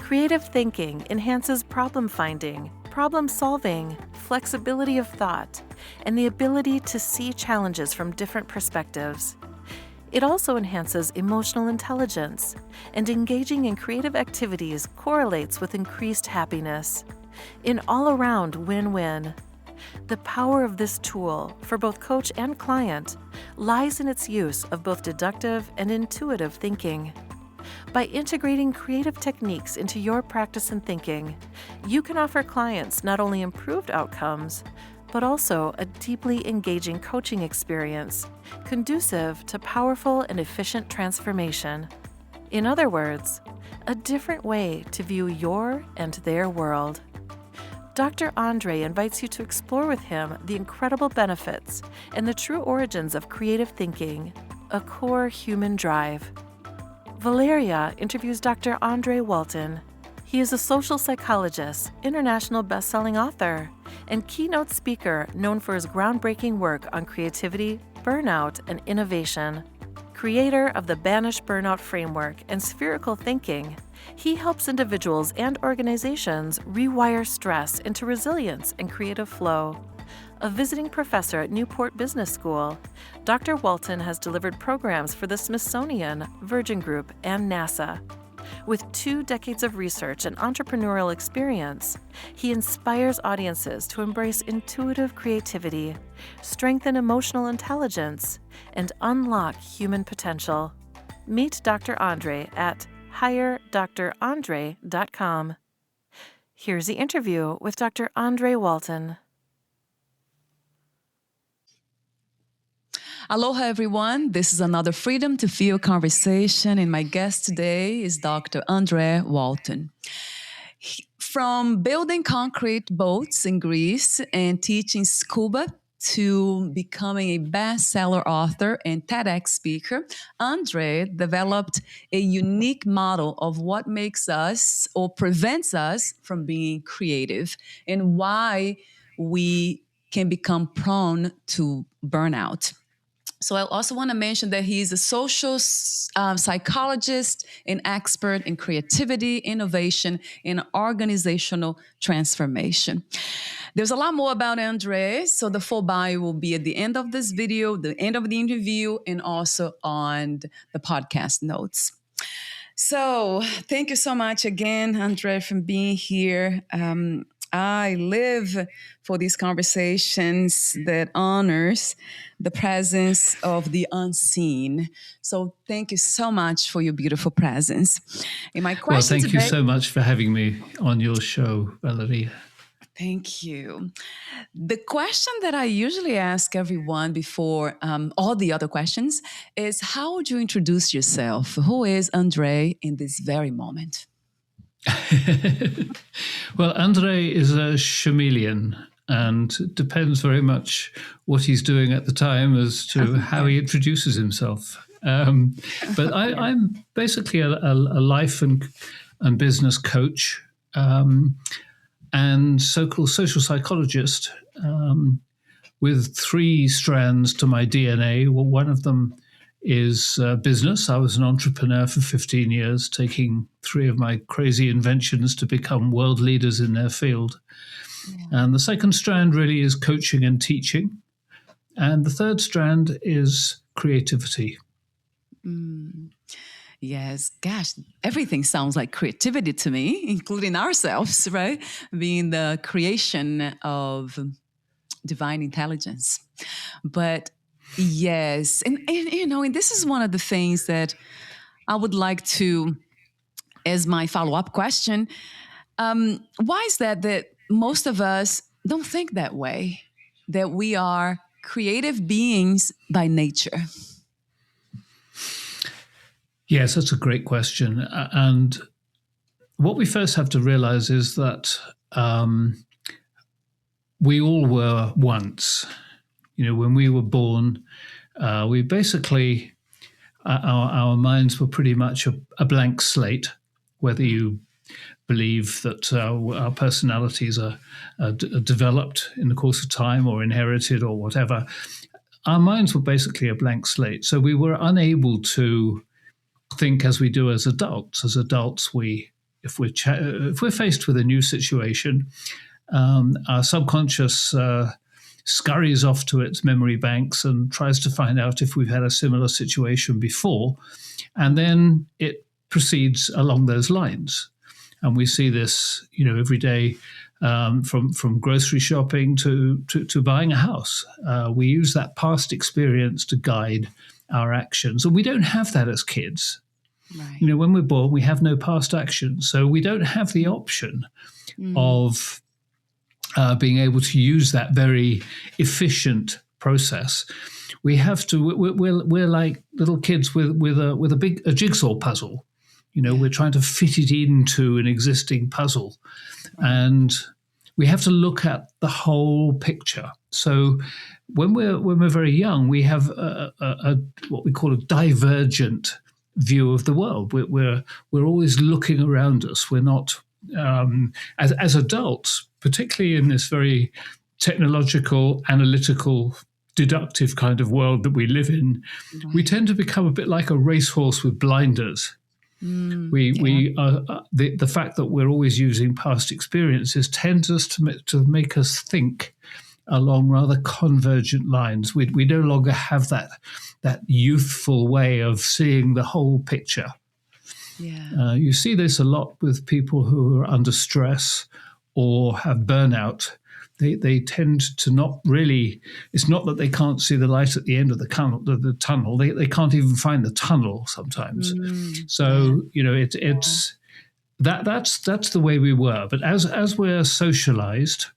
Creative thinking enhances problem finding, problem solving, flexibility of thought, and the ability to see challenges from different perspectives. It also enhances emotional intelligence, and engaging in creative activities correlates with increased happiness. An all-around win-win. The power of this tool for both coach and client lies in its use of both deductive and intuitive thinking. By integrating creative techniques into your practice and thinking, you can offer clients not only improved outcomes, but also a deeply engaging coaching experience, conducive to powerful and efficient transformation. In other words, a different way to view your and their world. Dr. André invites you to explore with him the incredible benefits and the true origins of creative thinking, a core human drive. Valeria interviews Dr. André Walton. He is a social psychologist, international best-selling author, and keynote speaker known for his groundbreaking work on creativity, burnout, and innovation. Creator of the Banish Burnout Framework and spherical thinking, he helps individuals and organizations rewire stress into resilience and creative flow. A visiting professor at Newport Business School, Dr. Walton has delivered programs for the Smithsonian, Virgin Group, and NASA. With 2 decades of research and entrepreneurial experience, he inspires audiences to embrace intuitive creativity, strengthen emotional intelligence, and unlock human potential. Meet Dr. André at hiredrandre.com. Here's the interview with Dr. André Walton. Aloha, everyone. This is another Freedom to Feel conversation, and my guest today is Dr. André Walton. From building concrete boats in Greece and teaching scuba to becoming a bestseller author and TEDx speaker, André developed a unique model of what makes us or prevents us from being creative and why we can become prone to burnout. So I also want to mention that he's a social psychologist, an expert in creativity, innovation, and organizational transformation. There's a lot more about André, so the full bio will be at the end of this video, the end of the interview, and also on the podcast notes. So thank you so much again, André, for being here. I live for these conversations that honors the presence of the unseen. So thank you so much for your beautiful presence. And my question thank you so much for having me on your show, Valerie. Thank you. The question that I usually ask everyone before all the other questions is, how would you introduce yourself? Who is André in this very moment? Well, André is a chameleon, and it depends very much what he's doing at the time as to how he introduces himself. But I'm basically a life and business coach and so-called social psychologist with 3 strands to my DNA. Well, one of them is business. I was an entrepreneur for 15 years, taking 3 of my crazy inventions to become world leaders in their field. Yeah. And the second strand really is coaching and teaching. And the third strand is creativity. Yes, gosh, everything sounds like creativity to me, including ourselves, right? Being the creation of divine intelligence. But yes, and this is one of the things that I would like to, as my follow-up question, why is that most of us don't think that way, that we are creative beings by nature? Yes, that's a great question. And what we first have to realize is that we all were once. When we were born, we basically, our minds were pretty much a blank slate, whether you believe that our personalities are developed in the course of time or inherited or whatever. Our minds were basically a blank slate. So we were unable to think as we do as adults. As adults, we if we're faced with a new situation, our subconscious scurries off to its memory banks and tries to find out if we've had a similar situation before, and then it proceeds along those lines. And we see this, every day, from grocery shopping to buying a house. We use that past experience to guide our actions, and we don't have that as kids. Right. When we're born, we have no past action, so we don't have the option of being able to use that very efficient process. We have to. We're like little kids with a jigsaw puzzle. We're trying to fit it into an existing puzzle, and we have to look at the whole picture. So when we're very young, we have a what we call a divergent view of the world. We're always looking around us. We're not as adults, particularly in this very technological, analytical, deductive kind of world that we live in. Right. We tend to become a bit like a racehorse with blinders. The fact that we're always using past experiences tends us to make us think along rather convergent lines. We no longer have that youthful way of seeing the whole picture. Yeah. You see this a lot with people who are under stress or have burnout. They tend to not really. It's not that they can't see the light at the end of the tunnel. They can't even find the tunnel sometimes. So it's that's the way we were. But as we're socialized,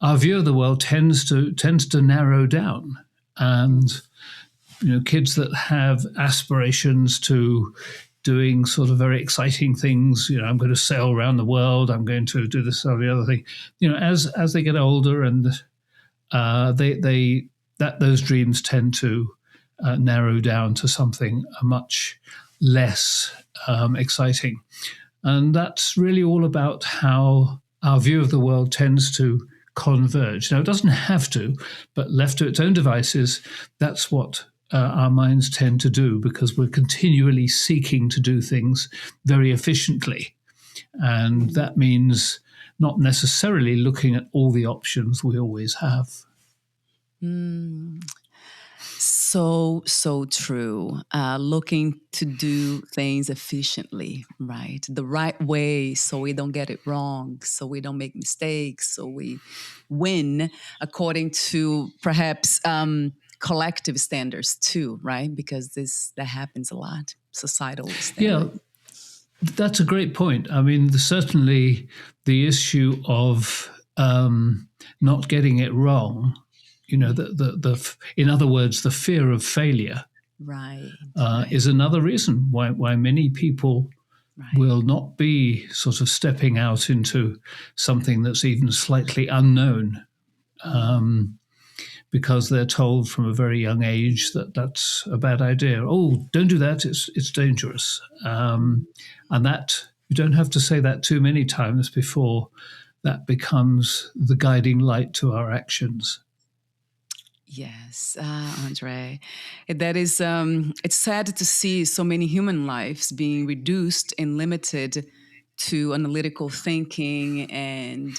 our view of the world tends to narrow down, and kids that have aspirations to doing sort of very exciting things. I'm going to sail around the world. I'm going to do this or the other thing. As they get older, and those dreams tend to narrow down to something much less exciting, and that's really all about how our view of the world tends to converge. Now, it doesn't have to, but left to its own devices, that's what our minds tend to do, because we're continually seeking to do things very efficiently. And that means not necessarily looking at all the options we always have. So true. Looking to do things efficiently, right? The right way, so we don't get it wrong, so we don't make mistakes, so we win according to perhaps collective standards too, right? Because that happens a lot, societal standards. Yeah, that's a great point. I mean, certainly the issue of not getting it wrong, in other words, the fear of failure, right. Is another reason why many people will not be sort of stepping out into something that's even slightly unknown. Because they're told from a very young age that that's a bad idea. Oh, don't do that. It's dangerous. And that you don't have to say that too many times before that becomes the guiding light to our actions. Yes, André. That is, it's sad to see so many human lives being reduced and limited to analytical thinking and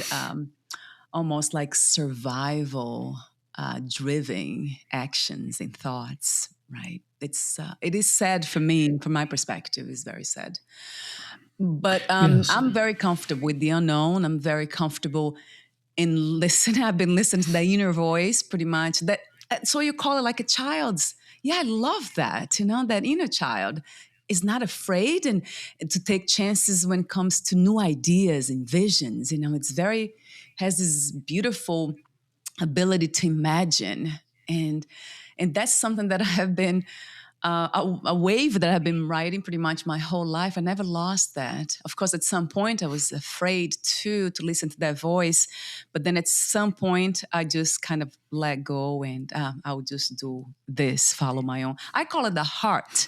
almost like survival driven actions and thoughts, right? It is sad for me, from my perspective, it's very sad. But Yes. I'm very comfortable with the unknown. I'm very comfortable in listening. I've been listening to the inner voice pretty much. So you call it like a child's. Yeah, I love that, that inner child is not afraid and to take chances when it comes to new ideas and visions. Has this beautiful ability to imagine, and that's something that I have been a wave that I've been riding pretty much my whole life. I never lost that. Of course, at some point I was afraid to listen to that voice, but then at some point I just kind of let go and I would just do this, follow my own. I call it the heart,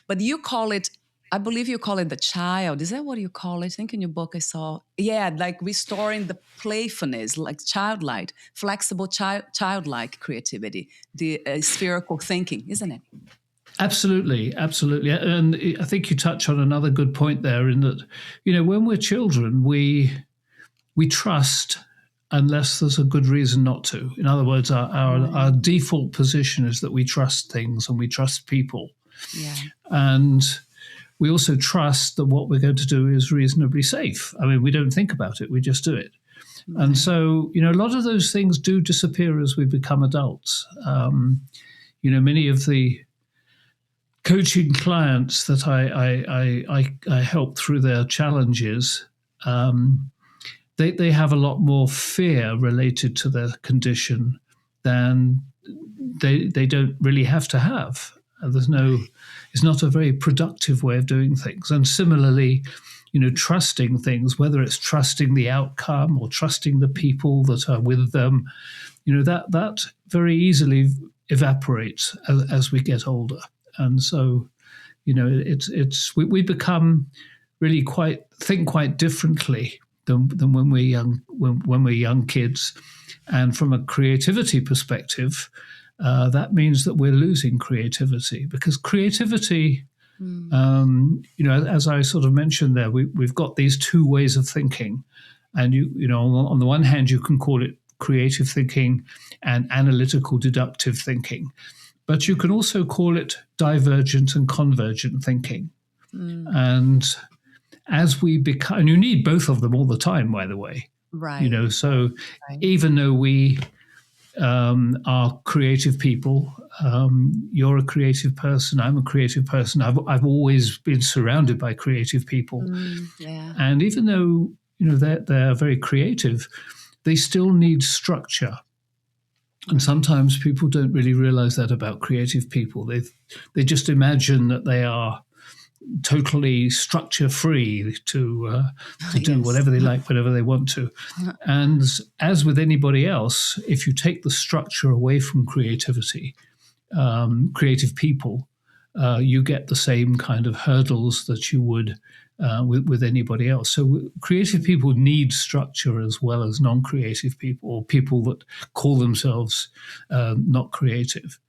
but you call it, I believe you call it the child. Is that what you call it? I think in your book I saw, like restoring the playfulness, like childlike, flexible childlike creativity, the spherical thinking, isn't it? Absolutely, absolutely. And I think you touch on another good point there in that, when we're children, we trust unless there's a good reason not to. In other words, our default position is that we trust things and we trust people. Yeah. And we also trust that what we're going to do is reasonably safe. I mean, we don't think about it, we just do it. Right. And so, a lot of those things do disappear as we become adults. Many of the coaching clients that I help through their challenges, they have a lot more fear related to their condition than they don't really have to have. It's not a very productive way of doing things. And similarly, trusting things, whether it's trusting the outcome or trusting the people that are with them, that very easily evaporates as we get older. And so, we become really think quite differently than when we're young, when we're young kids. And from a creativity perspective, that means that we're losing creativity, because creativity, as I sort of mentioned there, we've got these two ways of thinking. And on the one hand, you can call it creative thinking and analytical deductive thinking. But you can also call it divergent and convergent thinking. And as we become, and you need both of them all the time, by the way. Right. So even though we are creative people, you're a creative person, I'm a creative person. I've always been surrounded by creative people. Yeah. And even though, they're very creative, they still need structure. And sometimes people don't really realize that about creative people. They just imagine that they are totally structure free to do whatever they like, whatever they want to. And as with anybody else, if you take the structure away from creativity, creative people, you get the same kind of hurdles that you would with anybody else. So creative people need structure as well as non-creative people, or people that call themselves not creative.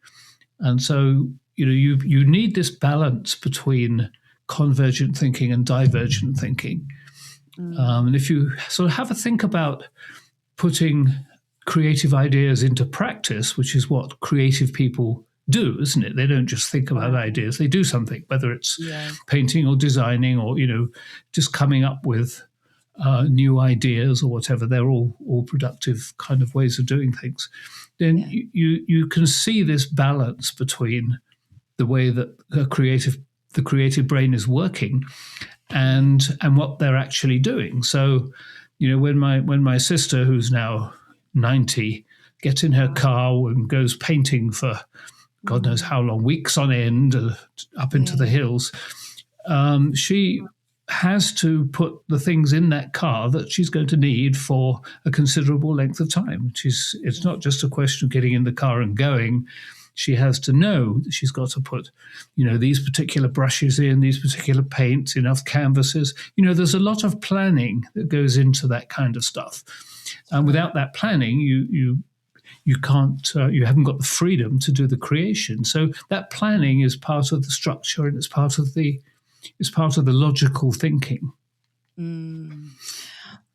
And so, you need this balance between convergent thinking and divergent thinking. And if you sort of have a think about putting creative ideas into practice, which is what creative people do, isn't it? They don't just think about ideas, they do something, whether it's painting or designing or, just coming up with new ideas or whatever. They're all productive kind of ways of doing things. Then you can see this balance between the way that the creative brain is working and what they're actually doing. So, when my sister, who's now 90, gets in her car and goes painting for God knows how long, weeks on end, up into the hills, she has to put the things in that car that she's going to need for a considerable length of time. It's not just a question of getting in the car and going. She has to know that she's got to put, these particular brushes in, these particular paints, enough canvases. There's a lot of planning that goes into that kind of stuff. And without that planning, you can't, you haven't got the freedom to do the creation. So that planning is part of the structure, and it's part of the logical thinking.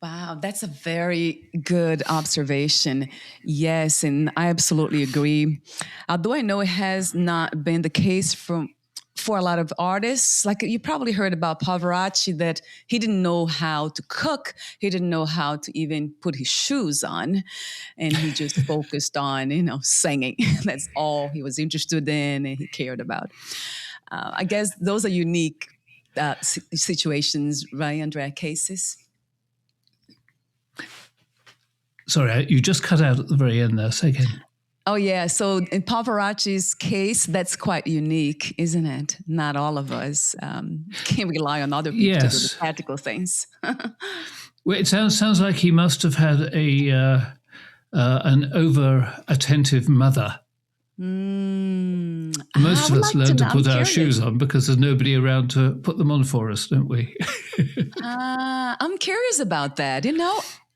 Wow, that's a very good observation. Yes, and I absolutely agree. Although I know it has not been the case for a lot of artists. Like, you probably heard about Pavarotti, that he didn't know how to cook. He didn't know how to even put his shoes on. And he just focused on, singing. That's all he was interested in and he cared about. I guess those are unique situations, right, André? Cases? Sorry, you just cut out at the very end there. Say again. Oh, yeah. So in Pavarotti's case, that's quite unique, isn't it? Not all of us can rely on other people to do the practical things. Well, it sounds like he must have had an over-attentive mother. Most of us learn to put our shoes on because there's nobody around to put them on for us, don't we? I'm curious about that.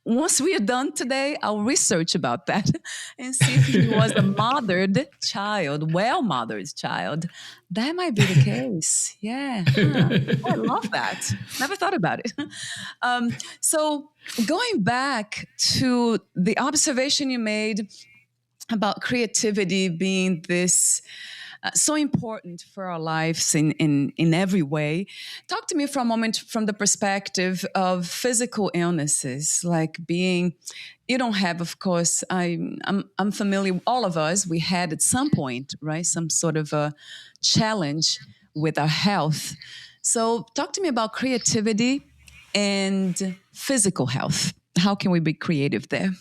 once we are done today, I'll research about that and see if he was a mothered child, well-mothered child. That might be the case. Yeah. Huh. I love that. Never thought about it. So going back to the observation you made about creativity being this so important for our lives in every way. Talk to me for a moment from the perspective of physical illnesses, like being, you don't have, of course, I'm familiar, all of us, we had at some point, right, some sort of a challenge with our health. So talk to me about creativity and physical health. How can we be creative there?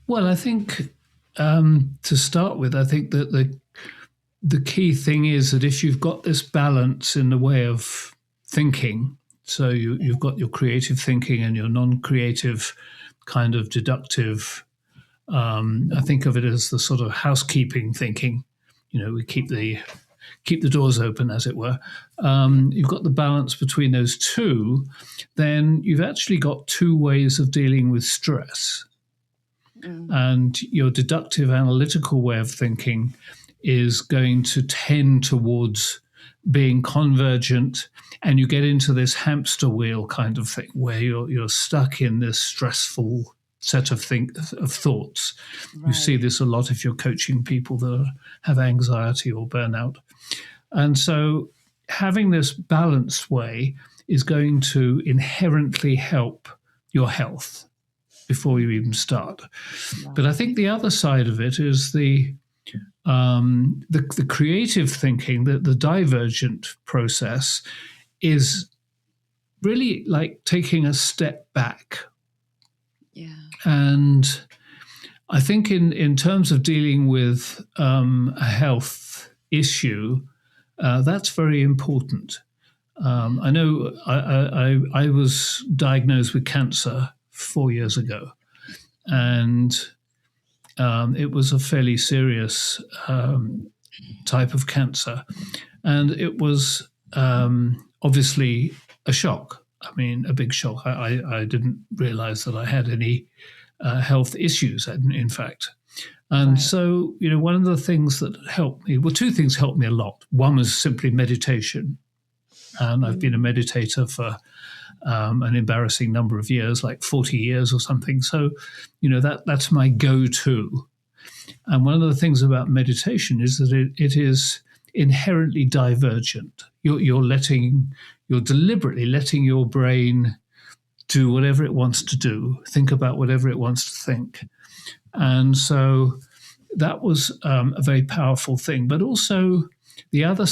Well, I think to start with, I think that the key thing is that if you've got this balance in the way of thinking, so you've got your creative thinking and your non-creative kind of deductive, I think of it as the sort of housekeeping thinking. We keep the doors open, as it were. You've got the balance between those two, then you've actually got two ways of dealing with stress. And your deductive analytical way of thinking is going to tend towards being convergent, and you get into this hamster wheel kind of thing where you're stuck in this stressful set of thoughts. Right. You see this a lot if you're coaching people that have anxiety or burnout. And so having this balanced way is going to inherently help your health before you even start. Wow. But I think the other side of it is the creative thinking, the divergent process is really like taking a step back. Yeah. And I think in terms of dealing with a health issue, that's very important. I know I was diagnosed with cancer 4 years ago, and it was a fairly serious type of cancer, and it was obviously a shock. I mean, a big shock. I didn't realize that I had any health issues, in fact. And right. So, one of the things that helped me, well, two things helped me a lot. One was simply meditation, and I've been a meditator for an embarrassing number of years, like 40 years or something. So, that's my go-to. And one of the things about meditation is that it is inherently divergent. You're deliberately letting your brain do whatever it wants to do, think about whatever it wants to think. And so that was a very powerful thing. But also the other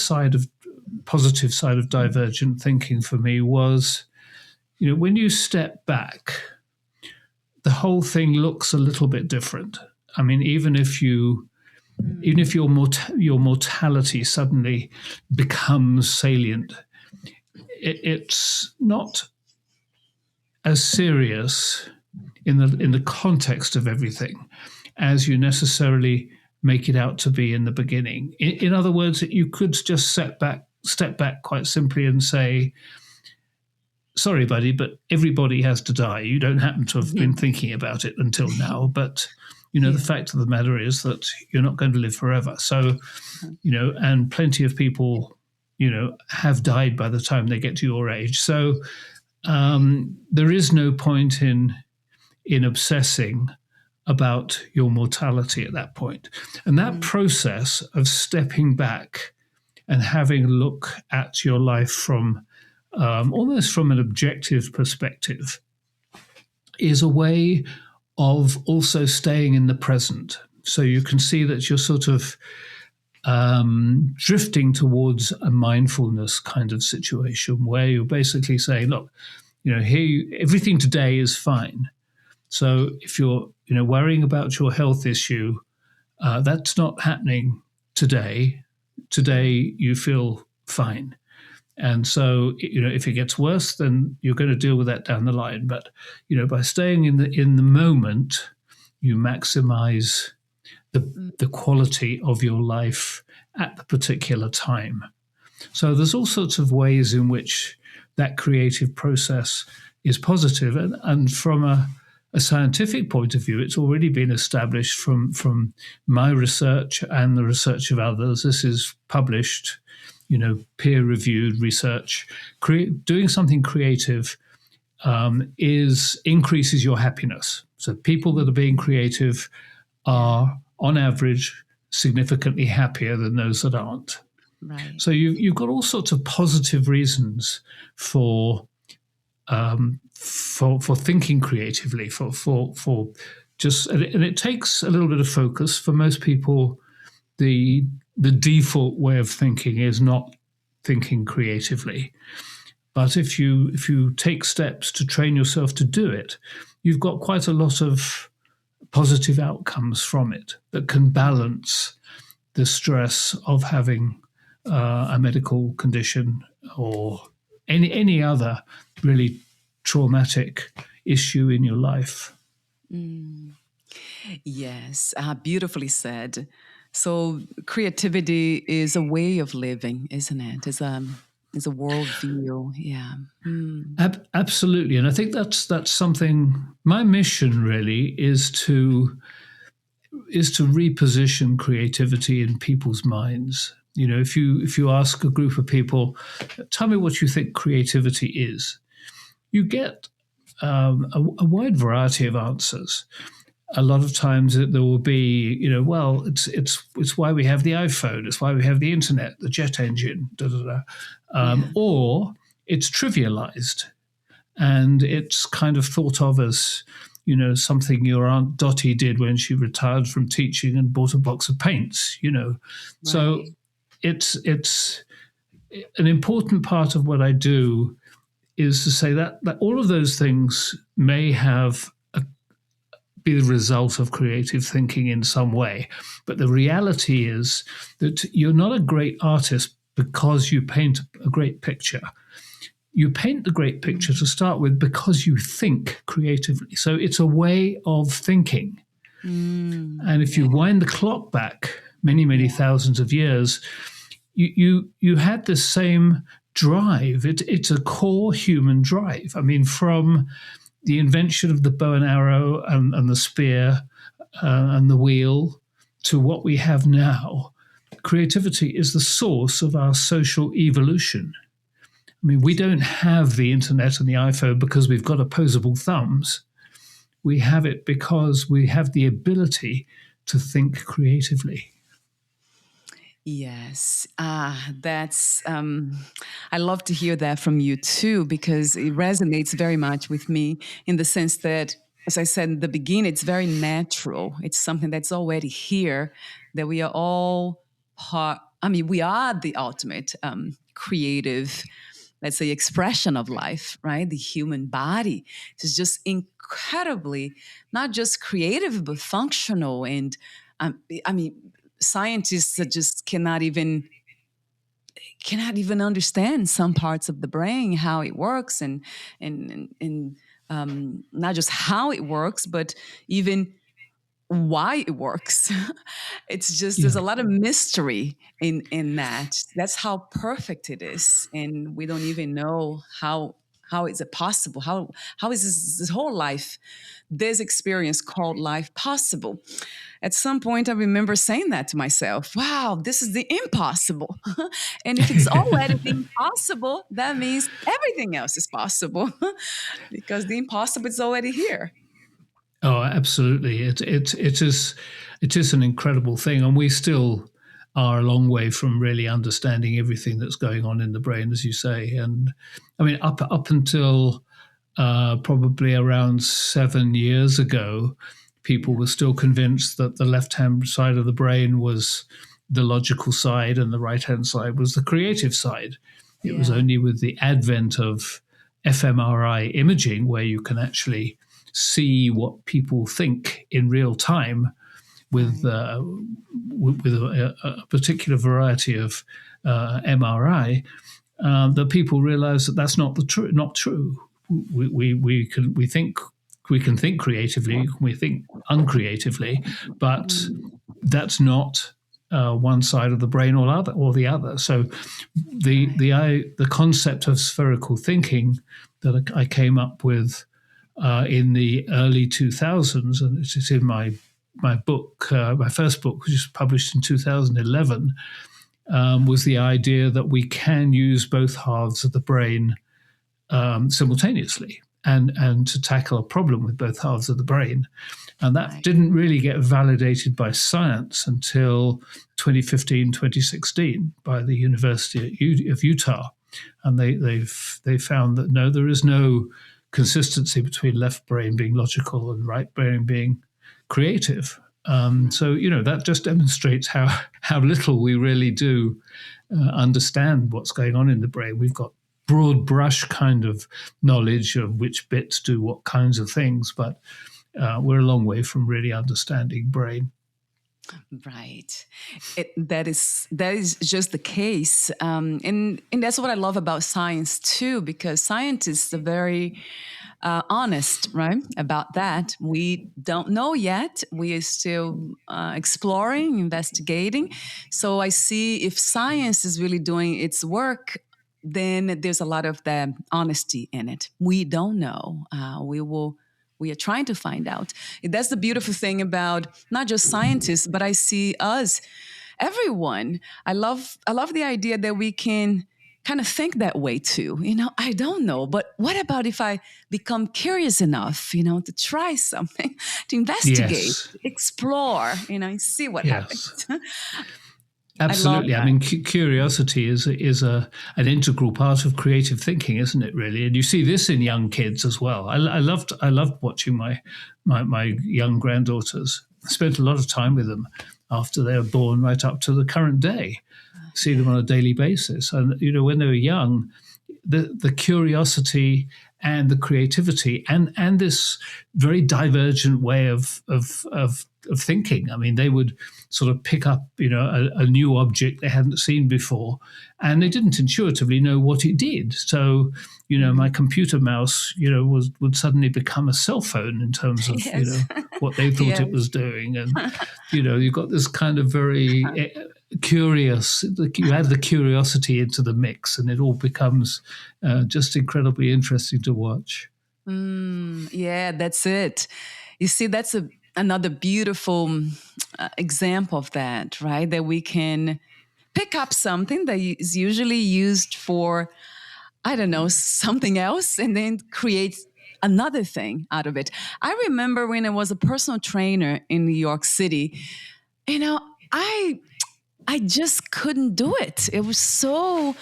positive side of divergent thinking for me was, when you step back, the whole thing looks a little bit different. I mean, even if your mortality suddenly becomes salient, it's not as serious in the context of everything as you necessarily make it out to be in the beginning. In other words, you could just step back quite simply and say, sorry, buddy, but everybody has to die. You don't happen to have been thinking about it until now, but the fact of the matter is that you're not going to live forever. So, and plenty of people, have died by the time they get to your age. So there is no point in obsessing about your mortality at that point. And that process of stepping back and having a look at your life from almost from an objective perspective is a way of also staying in the present. So you can see that you're sort of drifting towards a mindfulness kind of situation where you're basically saying, look, here, everything today is fine. So if you're, worrying about your health issue, that's not happening today. Today you feel fine. And so, if it gets worse, then you're going to deal with that down the line. But, by staying in the moment, you maximize the quality of your life at the particular time. So there's all sorts of ways in which that creative process is positive. And from a scientific point of view, it's already been established from my research and the research of others. This is published, peer-reviewed research. Doing something creative increases your happiness. So people that are being creative are, on average, significantly happier than those that aren't. Right. So you've got all sorts of positive reasons for thinking creatively, for just, and it takes a little bit of focus. For most people, the default way of thinking is not thinking creatively. But if you take steps to train yourself to do it, you've got quite a lot of positive outcomes from it that can balance the stress of having a medical condition or any other really traumatic issue in your life. Yes, beautifully said. So creativity is a way of living, isn't it? It's a worldview. Yeah. Absolutely. And I think that's something, my mission really is to reposition creativity in people's minds. If you ask a group of people, tell me what you think creativity is, you get a wide variety of answers. A lot of times there will be, it's why we have the iPhone, it's why we have the internet, the jet engine, or it's trivialized and it's kind of thought of as, something your Aunt Dottie did when she retired from teaching and bought a box of paints, Right. So it's an important part of what I do is to say that all of those things may be the result of creative thinking in some way. But the reality is that you're not a great artist because you paint a great picture. You paint the great picture to start with because you think creatively. So it's a way of thinking. And if you wind the clock back many, many thousands of years, you had the same drive. It's a core human drive. I mean, from the invention of the bow and arrow and the spear and the wheel to what we have now, creativity is the source of our social evolution. I mean, we don't have the internet and the iPhone because we've got opposable thumbs. We have it because we have the ability to think creatively. Yes, that's. I love to hear that from you too, because it resonates very much with me in the sense that, as I said in the beginning, it's very natural. It's something that's already here, that we are all part. I mean, we are the ultimate creative, let's say, expression of life, right? The human body is just incredibly not just creative but functional, and scientists that just cannot even understand some parts of the brain, how it works, and not just how it works, but even why it works. It's just there's a lot of mystery in that. That's how perfect it is, and we don't even know how is it possible? How is this whole life, this experience called life, possible? At some point, I remember saying that to myself. Wow, this is the impossible. And if it's already the impossible, that means everything else is possible because the impossible is already here. Oh, absolutely. It is an incredible thing, and we still are a long way from really understanding everything that's going on in the brain, as you say. And I mean, up until probably around 7 years ago, people were still convinced that the left-hand side of the brain was the logical side and the right-hand side was the creative side. It was only with the advent of fMRI imaging, where you can actually see what people think in real time with a particular variety of MRI, that people realize that that's not true. We can think creatively, we think uncreatively, but that's not one side of the brain or the other. So the concept of spherical thinking that I came up with in the early 2000s, and it's in my book, my first book, which was published in 2011, was the idea that we can use both halves of the brain simultaneously and to tackle a problem with both halves of the brain. And that didn't really get validated by science until 2015, 2016 by the University of Utah. And they found that no, there is no consistency between left brain being logical and right brain being creative. So, that just demonstrates how little we really do understand what's going on in the brain. We've got broad brush kind of knowledge of which bits do what kinds of things, but we're a long way from really understanding brain. Right. That is just the case. And that's what I love about science too, because scientists are very honest, right, about that. We don't know yet. We are still exploring, investigating. So I see if science is really doing its work, then there's a lot of the honesty in it. We don't know. We are trying to find out. That's the beautiful thing about not just scientists, but I see us, everyone. I love the idea that we can kind of think that way too. I don't know, but what about if I become curious enough, to try something, to investigate, explore, and see what happens. Absolutely. I mean, curiosity is an integral part of creative thinking, isn't it? Really, and you see this in young kids as well. I loved watching my young granddaughters. I spent a lot of time with them after they were born, right up to the current day. See them on a daily basis, and when they were young, the curiosity and the creativity and this very divergent way of thinking. I mean, they would sort of pick up, a new object they hadn't seen before, and they didn't intuitively know what it did. So, my computer mouse, would suddenly become a cell phone in terms of, what they thought it was doing. And, you've got this kind of very curious, you add the curiosity into the mix and it all becomes just incredibly interesting to watch. Yeah, that's it. You see, that's another beautiful example of that, right? That we can pick up something that is usually used for, I don't know, something else, and then create another thing out of it. I remember when I was a personal trainer in New York City, I just couldn't do it. It was so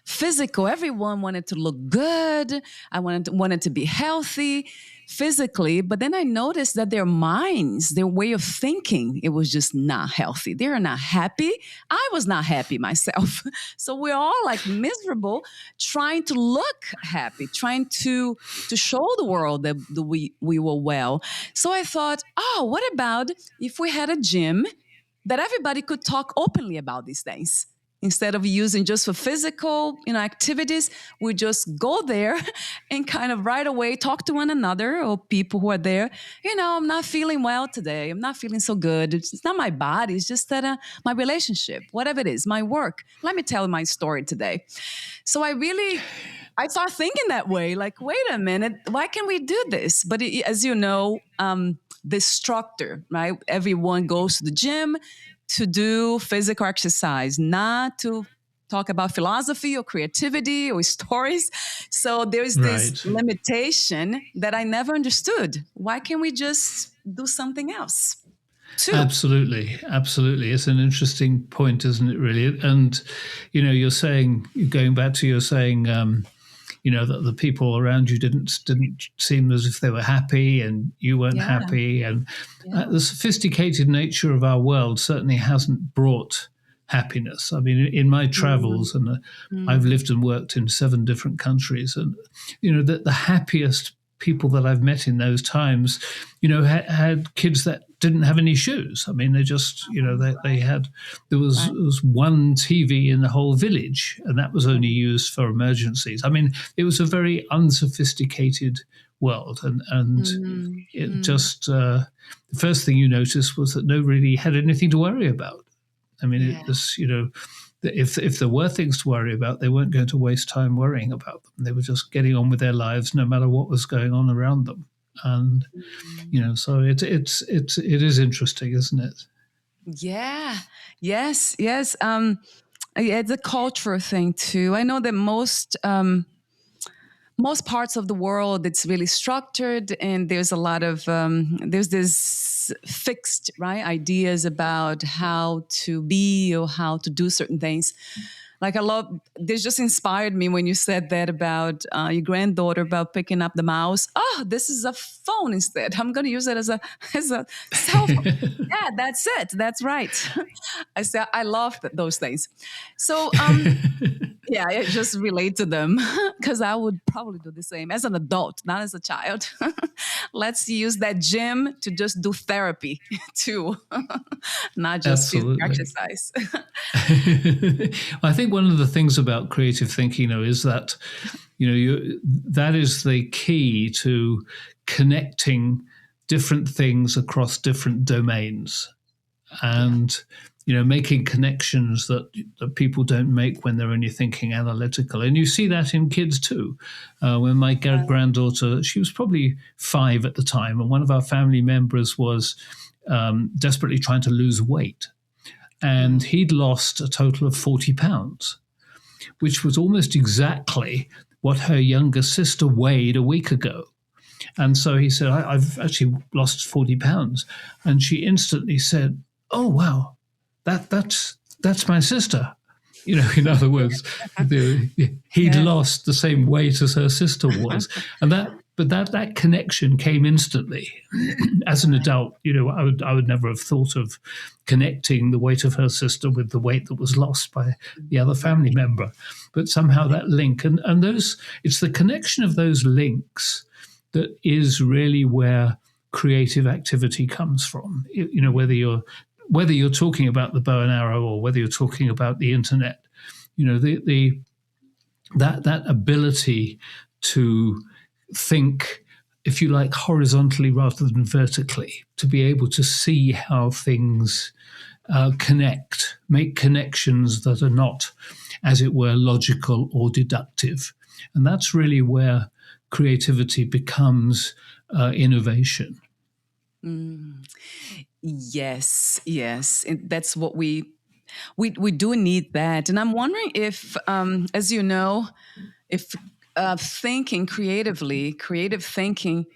physical. Everyone wanted to look good. I wanted to be healthy physically, but then I noticed that their minds, their way of thinking, it was just not healthy. They were not happy. I was not happy myself. So we're all like miserable, trying to look happy, trying to show the world that we were well. So I thought, what about if we had a gym that everybody could talk openly about these things? Instead of using just for physical, activities, we just go there and kind of right away talk to one another or people who are there. I'm not feeling well today. I'm not feeling so good. It's not my body. It's just that my relationship, whatever it is, my work. Let me tell my story today. So I started thinking that way, like, wait a minute, why can we do this? But as you know, the structure, right? Everyone goes to the gym to do physical exercise, not to talk about philosophy or creativity or stories. So there's this limitation that I never understood. Why can't we just do something else too? Absolutely. It's an interesting point, isn't it, really? And, you're saying, going back to your saying, that the people around you didn't seem as if they were happy and you weren't happy. And the sophisticated nature of our world certainly hasn't brought happiness. I mean, in my travels, and I've lived and worked in 7 different countries, and, the happiest people that I've met in those times, had kids that didn't have any shoes. I mean, they just, there was one TV in the whole village, and that was only used for emergencies. I mean, it was a very unsophisticated world, and it just, the first thing you noticed was that nobody had anything to worry about. I mean, Yeah. it was, if there were things to worry about, they weren't going to waste time worrying about them. They were just getting on with their lives, no matter what was going on around them. And so it is interesting, isn't it? Yeah. Yes. Yes. Yeah, it's a cultural thing too. I know that most parts of the world it's really structured, and there's a lot of there's this fixed ideas about how to be or how to do certain things. Like I love this just inspired me when you said that about your granddaughter about picking up the mouse. Oh, this is a phone instead. I'm going to use it as a cell phone. Yeah, that's it. That's right. I said I love those things. So yeah, I just relate to them because I would probably do the same as an adult, not as a child. Let's use that gym to just do therapy too, not just physical Absolutely. exercise. I think one of the things about creative thinking, is that that is the key to connecting different things across different domains, and making connections that people don't make when they're only thinking analytical. And you see that in kids too. When my granddaughter, she was probably 5 at the time, and one of our family members was desperately trying to lose weight. And he'd lost a total of 40 pounds, which was almost exactly what her younger sister weighed a week ago. And so he said, I've actually lost 40 pounds. And she instantly said, oh, wow, that's my sister. In other words, he'd lost the same weight as her sister was. And that connection came instantly. As an adult, I would never have thought of connecting the weight of her sister with the weight that was lost by the other family member. But somehow that link, and it's the connection of those links that is really where creative activity comes from. Whether you're talking about the bow and arrow or whether you're talking about the internet, that ability to think, if you like, horizontally rather than vertically, to be able to see how things connect, make connections that are not, as it were, logical or deductive. And that's really where creativity becomes innovation. Yes, and that's what we do need that. And I'm wondering if, as you know, if thinking creatively, creative thinking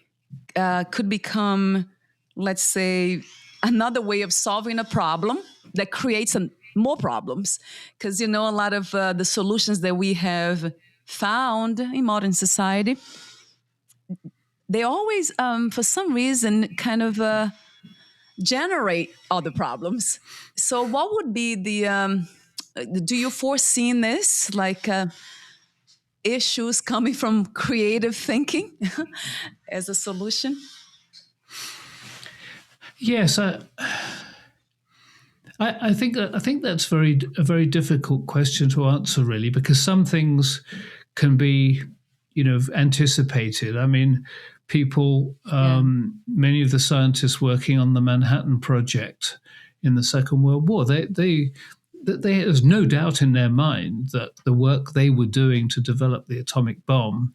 could become, let's say, another way of solving a problem that creates more problems. Because, a lot of the solutions that we have found in modern society, they always, for some reason, kind of generate other problems. So what would be the, do you foresee this, like issues coming from creative thinking as a solution? Yes, I think that's a very difficult question to answer, really, because some things can be, anticipated. I mean, people, many of the scientists working on the Manhattan Project in the Second World War, there's no doubt in their mind that the work they were doing to develop the atomic bomb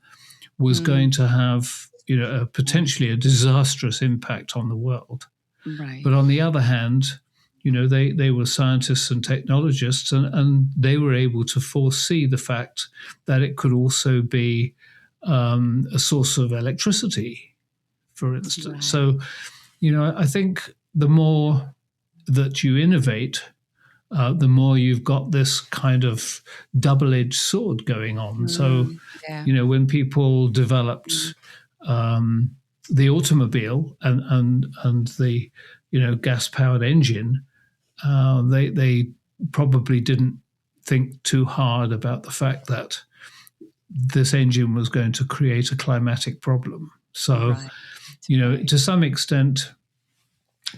was going to have, potentially a disastrous impact on the world. Right. But on the other hand, they were scientists and technologists, and they were able to foresee the fact that it could also be a source of electricity, for instance. Right. So, I think the more that you innovate, the more you've got this kind of double-edged sword going on. So, when people developed the automobile and the gas-powered engine, they probably didn't think too hard about the fact that this engine was going to create a climatic problem. So, to some extent,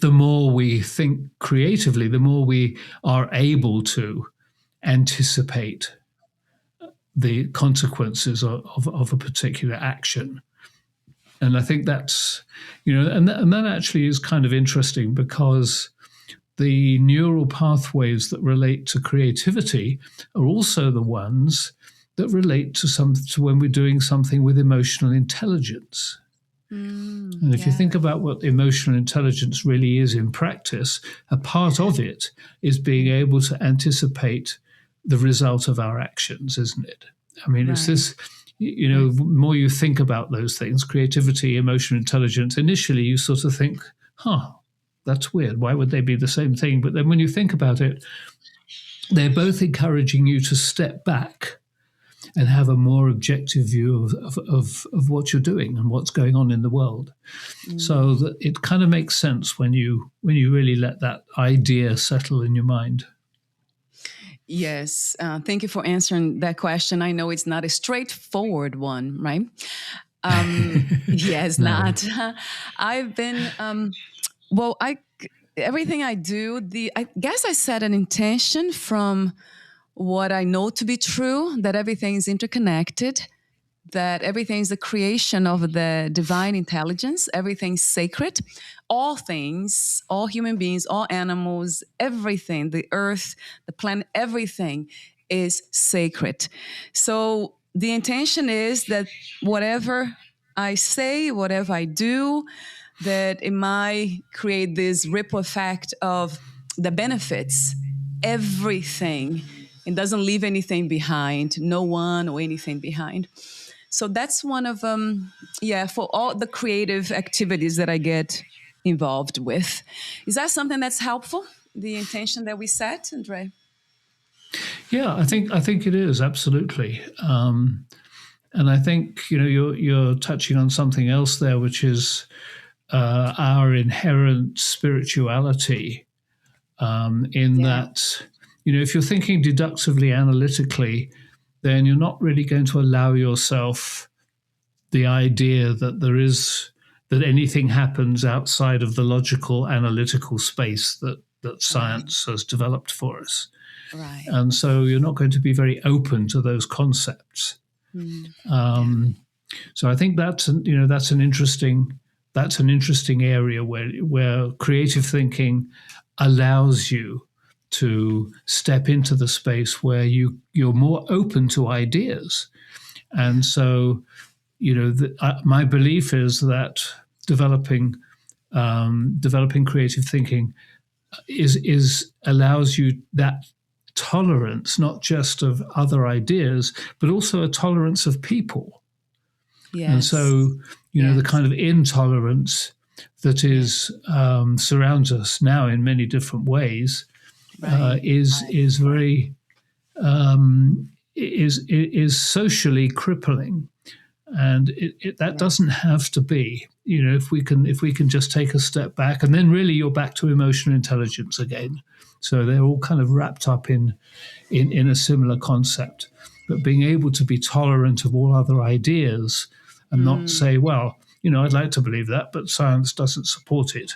the more we think creatively, the more we are able to anticipate the consequences of a particular action. And I think that's, and that actually is kind of interesting, because the neural pathways that relate to creativity are also the ones that relate to when we're doing something with emotional intelligence. And if you think about what emotional intelligence really is in practice, a part of it is being able to anticipate the result of our actions, isn't it? I mean, it's this, the more you think about those things, creativity, emotional intelligence, initially you sort of think, that's weird. Why would they be the same thing? But then when you think about it, they're both encouraging you to step back and have a more objective view of what you're doing and what's going on in the world. So that it kind of makes sense when you really let that idea settle in your mind. Yes. Thank you for answering that question. I know it's not a straightforward one, right? Yes, No. not. I've been, everything I do, I guess I set an intention from what I know to be true, that everything is interconnected, that everything is the creation of the divine intelligence, everything's sacred, all things, all human beings, all animals, everything, the earth, the planet, everything is sacred. So the intention is that whatever I say, whatever I do, that it might create this ripple effect of the benefits, everything. It doesn't leave anything behind, no one or anything behind. So that's one of for all the creative activities that I get involved with. Is that something that's helpful? The intention that we set, André? Yeah, I think it is absolutely, and I think you're touching on something else there, which is our inherent spirituality. That, if you're thinking deductively, analytically, then you're not really going to allow yourself the idea that anything happens outside of the logical, analytical space that science has developed for us. Right. And so you're not going to be very open to those concepts. So I think that's an interesting area where creative thinking allows you to step into the space where you're more open to ideas. And so, my belief is that developing creative thinking is allows you that tolerance, not just of other ideas, but also a tolerance of people. Yes. And so, the kind of intolerance that is surrounds us now in many different ways is very is socially crippling, and that doesn't have to be. If we can just take a step back, and then really you're back to emotional intelligence again. So they're all kind of wrapped up in a similar concept, but being able to be tolerant of all other ideas and not say, well, I'd like to believe that, but science doesn't support it.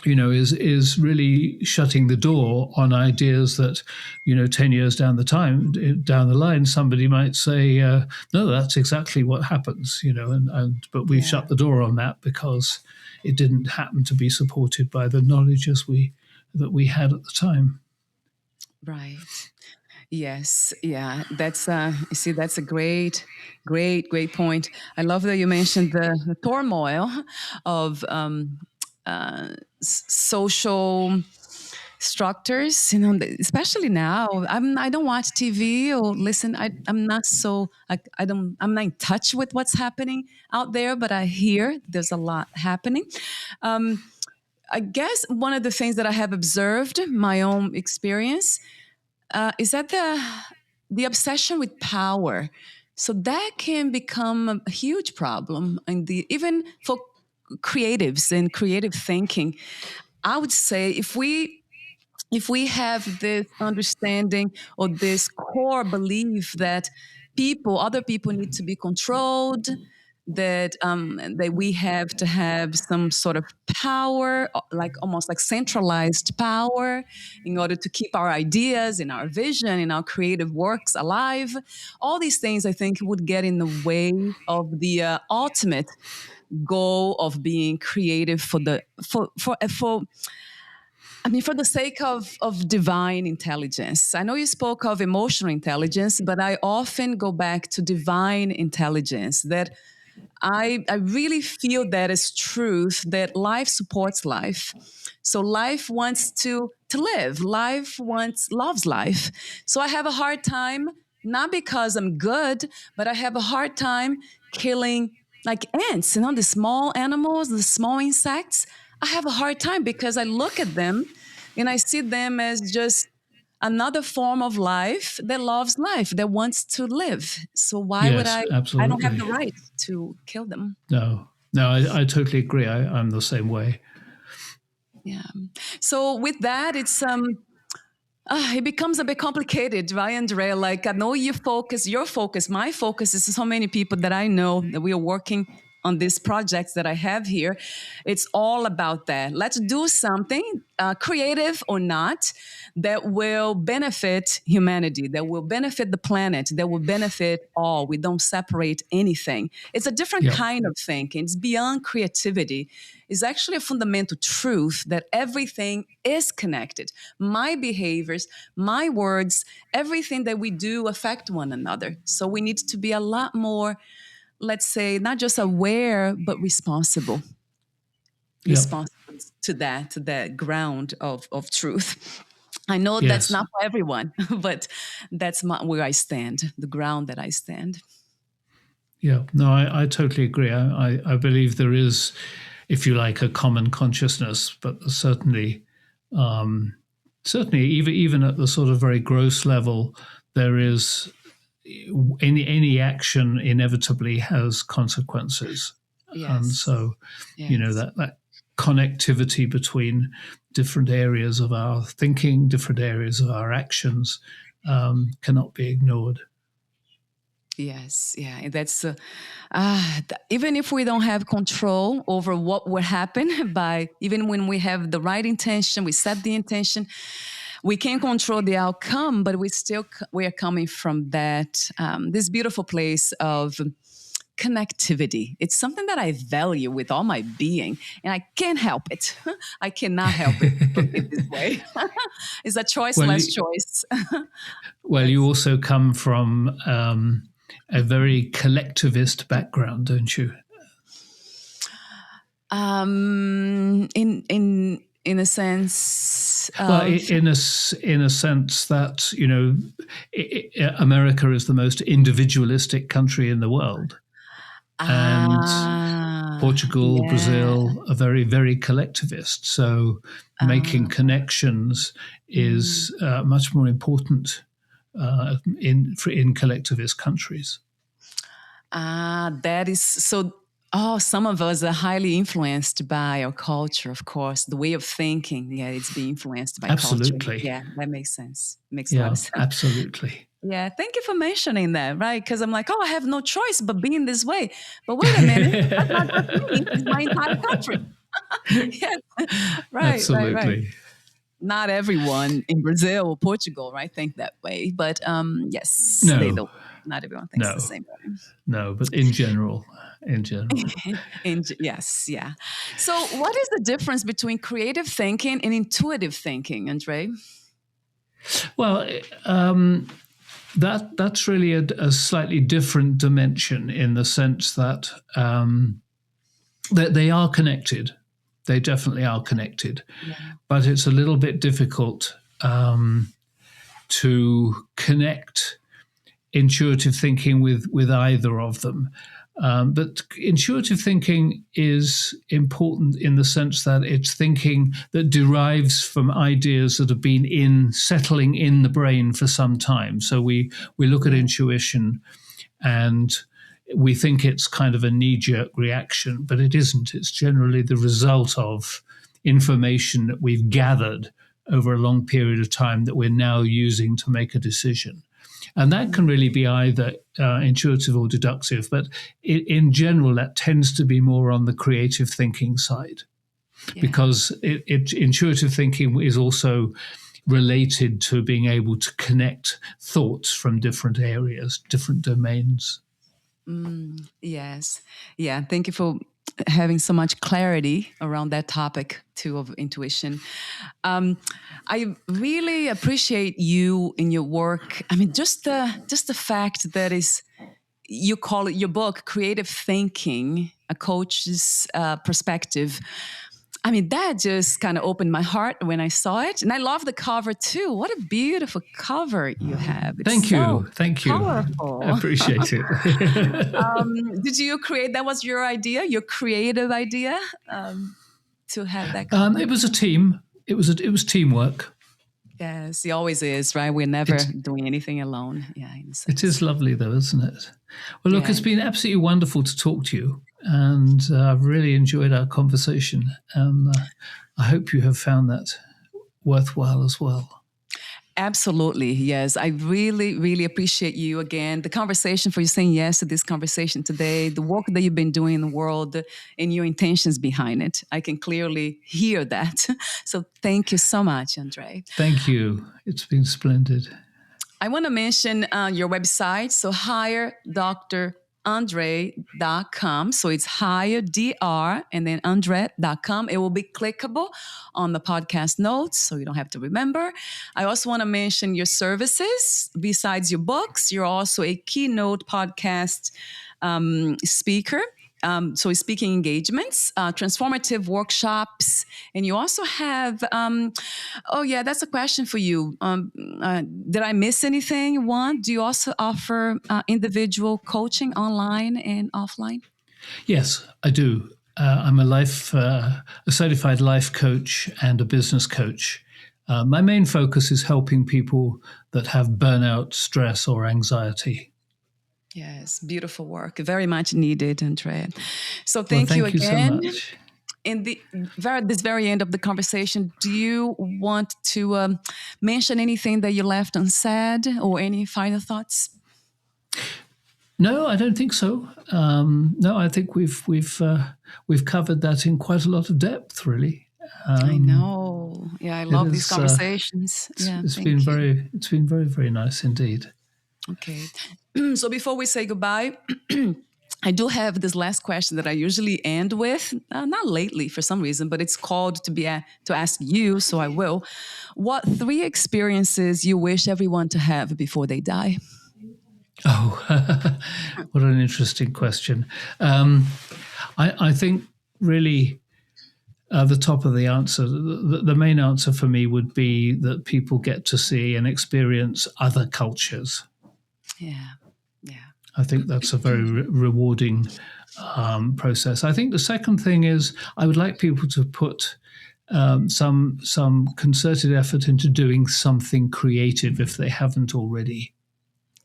Is really shutting the door on ideas that, 10 years down the line, somebody might say, no, that's exactly what happens, but we shut the door on that because it didn't happen to be supported by the knowledge that we had at the time. Right. Yes. Yeah. That's that's a great point. I love that you mentioned the turmoil of social structures, especially now. I don't watch TV or listen. I'm not I'm not in touch with what's happening out there, but I hear there's a lot happening. I guess one of the things that I have observed, my own experience, is that the obsession with power. So that can become a huge problem, and even for creatives and creative thinking. I would say if we have this understanding or this core belief that other people need to be controlled, that we have to have some sort of power, like almost like centralized power, in order to keep our ideas and our vision and our creative works alive. All these things, I think, would get in the way of the ultimate goal of being creative for the sake of divine intelligence. I know you spoke of emotional intelligence, but I often go back to divine intelligence, that I really feel that is truth, that life supports life. So life wants to live. Life loves life. So I have a hard time, not because I'm good, but I have a hard time killing like ants, the small animals, the small insects. I have a hard time because I look at them and I see them as just another form of life that loves life, that wants to live. So why would Yes, I don't have absolutely. the right to kill them. No, no, I totally agree. I'm the same way. Yeah. So with that, it becomes a bit complicated, right, Andrea? Like I know your focus, my focus is so many people that I know that we are working on these projects that I have here. It's all about that. Let's do something, creative or not, that will benefit humanity, that will benefit the planet, that will benefit all. We don't separate anything. It's a different Yeah, kind of thinking. It's beyond creativity. It's actually a fundamental truth that everything is connected. My behaviors, my words, everything that we do affect one another. So we need to be a lot more, let's say, not just aware, but responsible. yeah, Responsible to that ground of truth. I know that's yes, not for everyone, but that's where I stand, the ground that I stand. yeah. No, I totally agree. I believe there is, if you like, a common consciousness, but certainly, even at the sort of very gross level, there is any action inevitably has consequences, and Yes. so Yes. that connectivity between different areas of our thinking, different areas of our actions, cannot be ignored. Yes, yeah, and that's even if we don't have control over what will happen, by even when we have the right intention, we set the intention, we can control the outcome, but we are coming from that this beautiful place of connectivity. It's something that I value with all my being, and I can't help it. I cannot help it but be this way. It's a choice, Well, less choice. you That's also come from a very collectivist background, don't you? in a sense Well, of in a sense that America is the most individualistic country in the world, and Portugal, yeah. Brazil are very, very collectivist. So making uh, connections mm. is much more important in collectivist countries. That is so. Oh, some of us are highly influenced by our culture, of course. The way of thinking, yeah, it's being influenced by culture. Absolutely. Yeah, that makes sense. Makes a lot Yeah, of sense. absolutely. Yeah, thank you for mentioning that, right? Because I'm like, oh, I have no choice but being this way. But wait a minute, that's not just me, it's my entire country. Yes, right. Absolutely. Not everyone in Brazil or Portugal, right, think that way. But yes, they No, don't. Not everyone thinks the no, same way. no. But in general. Yes, yeah. So, what is the difference between creative thinking and intuitive thinking, Andre? Well, that's really a slightly different dimension in the sense that that they are connected. They definitely are connected, Yeah. but it's a little bit difficult to connect intuitive thinking with either of them. But intuitive thinking is important in the sense that it's thinking that derives from ideas that have been settling in the brain for some time. So we look at Yeah. intuition and we think it's kind of a knee-jerk reaction, but it isn't. It's generally the result of information that we've gathered over a long period of time that we're now using to make a decision. And that can really be either intuitive or deductive, but in general, that tends to be more on the creative thinking side, Yeah. because intuitive thinking is also related to being able to connect thoughts from different areas, different domains. Yes. Yeah. Thank you for having so much clarity around that topic too of intuition. I really appreciate you in your work. I mean, just the fact that is you call it your book, Creative Thinking, a coach's perspective. I mean, that just kind of opened my heart when I saw it. And I love the cover too. What a beautiful cover you have. It's Thank you. Thank you. Colorful. I appreciate it. Did you create, that was your idea, your creative idea to have that cover? It was a team. It was teamwork. Yes, it always is, right? We're never doing anything alone. Yeah, it is lovely though, isn't it? Well, look, Yeah. It's been absolutely wonderful to talk to you. And I've really enjoyed our conversation. And I hope you have found that worthwhile as well. Absolutely, yes. I really, really appreciate you again. The conversation, for you saying yes to this conversation today, the work that you've been doing in the world and your intentions behind it. I can clearly hear that. So thank you so much, André. Thank you. It's been splendid. I want to mention your website. So hiredrandre.com. So it's higher, DR, and then André.com. It will be clickable on the podcast notes, so you don't have to remember. I also want to mention your services. Besides your books, you're also a keynote podcast speaker. So speaking engagements, transformative workshops, and you also have, that's a question for you. Did I miss anything? One, do you also offer individual coaching online and offline? Yes, I do. I'm a certified life coach and a business coach. My main focus is helping people that have burnout, stress, or anxiety. Yes, beautiful work. Very much needed, André. So thank you again. Thank you so much. In this very end of the conversation, do you want to mention anything that you left unsaid or any final thoughts? No, I don't think so. No, I think we've covered that in quite a lot of depth, really. I know. Yeah, I love these conversations. It's been very, very nice indeed. Okay. So before we say goodbye, I do have this last question that I usually end with. Not lately for some reason, but it's called to ask you, so I will. What 3 experiences you wish everyone to have before they die? Oh, what an interesting question. I think really the top of the answer, the main answer for me would be that people get to see and experience other cultures. Yeah. I think that's a very rewarding process. I think the second thing is I would like people to put some concerted effort into doing something creative if they haven't already.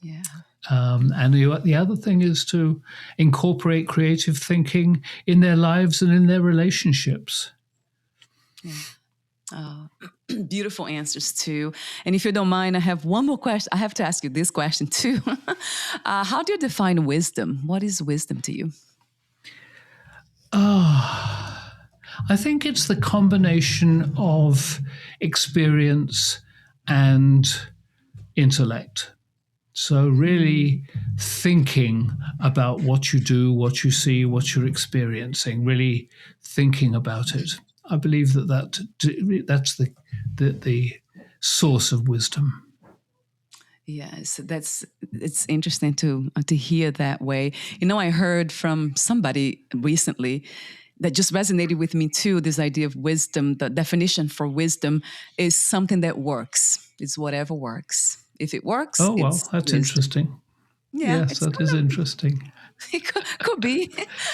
Yeah. And the other thing is to incorporate creative thinking in their lives and in their relationships. Yeah. Beautiful answers too. And if you don't mind, I have one more question. I have to ask you this question too. How do you define wisdom? What is wisdom to you? I think it's the combination of experience and intellect. So really thinking about what you do, what you see, what you're experiencing, really thinking about it. I believe that's the source of wisdom. Yes, it's interesting to hear that way. You know, I heard from somebody recently that just resonated with me too, this idea of wisdom. The definition for wisdom is something that works. It's whatever works. If it works, oh well, that's wisdom. Interesting. Yeah, yes, that is interesting. It could be.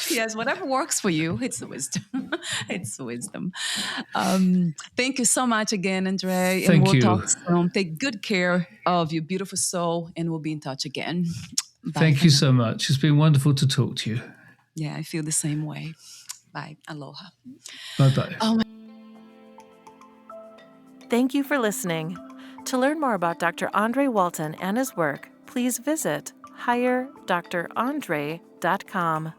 Yes, whatever works for you, it's the wisdom. It's the wisdom. Thank you so much again, André. Thank we'll you. Talk soon. Take good care of your beautiful soul, and we'll be in touch again. Bye. Thank you so much. It's been wonderful to talk to you. Yeah, I feel the same way. Bye. Aloha. Bye-bye. Oh. Thank you for listening. To learn more about Dr. André Walton and his work, please visit hiredrandre.com.